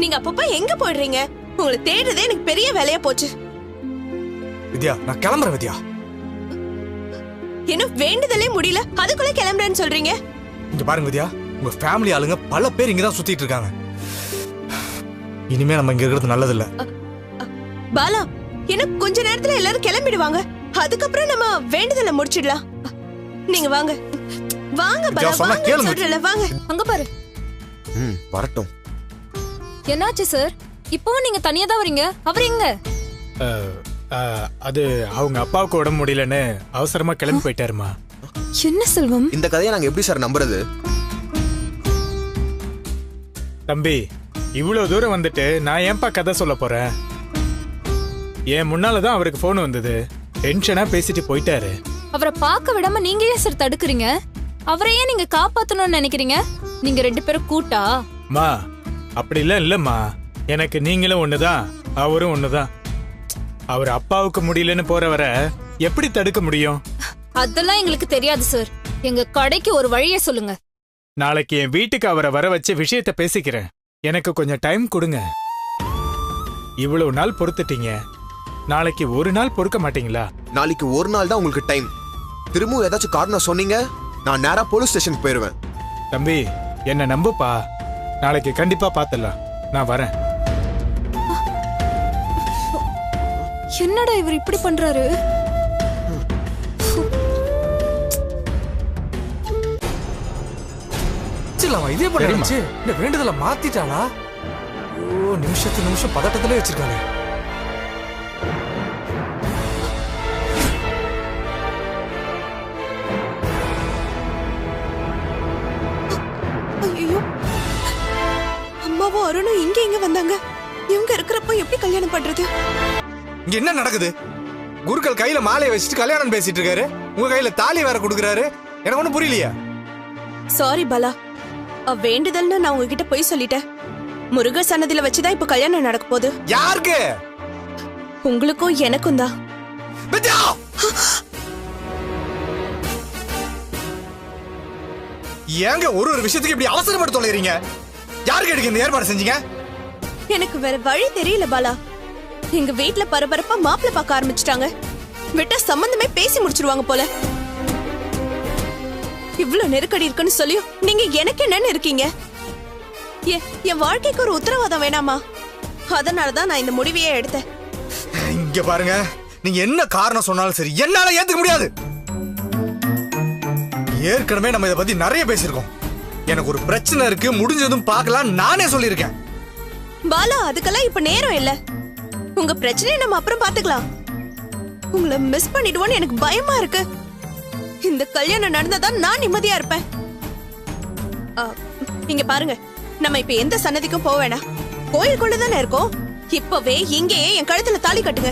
நீங்க அப்பப்ப எங்க போயிடுறீங்க? உங்களை தேடுறதே எனக்கு பெரிய வேலையா போச்சு. வித்யா, நான் கிளம்புறேன் வித்யா. இன்னும் வேண்டுதலே முடியல, அதுக்குள்ள கிளம்புறேன்னு சொல்றீங்க? இங்க பாருங்க வித்யா, உங்க ஃபேமிலி ஆளுங்க பல பேர் இங்கதான் சுத்திட்டு இருக்காங்க. இனிமே நம்ம இங்க இருக்கிறது நல்லதில்ல. பாலா, இன்னும் கொஞ்ச நேரத்துல எல்லாரும் கிளம்பிடுவாங்க. அதுக்கப்புறம் நம்ம வேண்டுதலை முடிச்சிடலாம். நீங்க வாங்க வாங்க பாலா, சொல்றல வாங்க. அங்க பாரு. வரட்டும். என்னாச்சு சார்? இப்பவும் நீங்க தனியா தான் வரீங்க? அவர் எங்க? அது அவங்க அப்பாவுக்கு உடம்பு முடியலன்னு அவசரமா கிளம்பி போயிட்டாருமா. என்ன செல்வம்? இந்த கதையை நாங்க எப்படி சார் நம்புறது? தம்பி, இவ்வளவு தூரம் வந்துட்டு நான் ஏன்பா கதை சொல்ல போறேன்? என் முன்னாலதான் அவருக்கு போன் வந்தது. டென்ஷனா பேசிட்டு போயிட்டாரு. அவரை பார்க்க விடாம நீங்க ஏன் சார் தடுக்கிறீங்க? அவரையே நீங்க காப்பாத்தணும்னு நினைக்கிறீங்க? நீங்க 2 பேரும் கூட்டா? மா, அப்படிலாம் இல்லம்மா. எனக்கு நீங்களும் ஒண்ணுதான், அவரும் ஒண்ணுதான். அவர் அப்பாவுக்கு முடியலன்னு போறவரை எப்படி தடுக்க முடியும்? அதெல்லாம் எங்களுக்கு தெரியாது சார். எங்க கடைக்கு ஒரு வழியை சொல்லுங்க. நாளைக்கு என் வீட்டுக்கு அவரை வர வச்சு விஷயத்த பேசிக்கிறேன். எனக்கு கொஞ்சம் டைம் கொடுங்க. இவ்வளவு நாள் பொறுத்துட்டீங்க, நாளைக்கு ஒரு நாள் பொறுக்க மாட்டீங்களா? நாளைக்கு ஒரு நாள் தான் உங்களுக்கு டைம். திரும்பவும் ஏதாச்சும் காரணம் சொன்னீங்க, நான் நேரா போலீஸ் ஸ்டேஷனுக்கு போயிருவேன். தம்பி, என்ன நம்புப்பா. நாளைக்கு கண்டிப்பா பாத்துடலாம். நான் வரேன். என்னடா இவர் இப்படி பண்றாரு? இதே பண்ணிருச்சு. இந்த வேண்டுதலை மாத்திட்டாளா? ஓ, நிமிஷத்துக்கு நிமிஷம் பதட்டத்திலே வச்சிருக்காங்க. ஐயோ, அம்மாவும் அருணும் இங்க வந்தாங்க. இவங்க இருக்கிறப்ப எப்படி கல்யாணம் பண்றது? இங்க என்ன நடக்குது? குருக்கள் கையில மாலையை வச்சுட்டு கல்யாணம் பேசிட்டு இருக்காரு, உங்க கையில தாலி வேற கொடுக்கறாரு. எனக்கு ஒண்ணும் புரியலையா? சாரி பாலா, வேண்டுதல்னு நான் உங்ககிட்ட போய் சொல்லிட்டேன். முருக சன்னதியில வச்சுதான் இப்ப கல்யாணம் நடக்க போகுது. யாருக்கு? உங்களுக்கும் எனக்கும் தான். ஏங்க ஒரு விஷயத்துக்கு இப்படி அவசரப்பட்டு தொலைறீங்க? யாருக்கு எடுக்க இந்த ஏற்பாடு செஞ்சீங்க? எனக்கு வேற வழி தெரியல பாலா. எங்க வீட்ல பரபரப்பா மாப்பிள்ளை பார்க்க ஆரம்பிச்சிட்டாங்க. விட்ட சம்பந்தமே பேசி முடிச்சிருவாங்க போல. இவ்ளோ நெருக்கடி இருக்குன்னு சொல்லியும் நீங்க எனக்கு என்னன்னு இருக்கீங்க? என் வாழ்க்கைக்கு ஒரு உத்தரவாதம் வேணாமா? அதனாலதான் நான் இந்த முடிவையே எடுத்தேன். இங்க பாருங்க, நீங்க என்ன காரணம் சொன்னாலும் சரி, என்னால ஏத்துக்க முடியாது. ஏற்கனவே நம்ம இதை பத்தி நிறைய பேசிருக்கோம். எனக்கு ஒரு பிரச்சனை இருக்கு, முடிஞ்சதும் பார்க்கலாம் நானே சொல்லியிருக்கேன். பாலா, அதுக்கெல்லாம் இப்ப நேரம் இல்ல. உங்க பிரச்சனையை நம்ம அப்புறம் பாத்துக்கலாம். உங்களை மிஸ் பண்ணிடுவோன்னு எனக்கு பயமா இருக்கு. இந்த கல்யாணம் நடந்தாதான் நான் நிம்மதியா இருப்பேன். இங்க பாருங்க, நம்ம இப்ப எந்த சன்னதிக்கும் போக வேணாம். கோயிலுக்குள்ளதானே இருக்கோம். இப்பவே இங்கேயே என் கழுத்துல தாலி கட்டுங்க.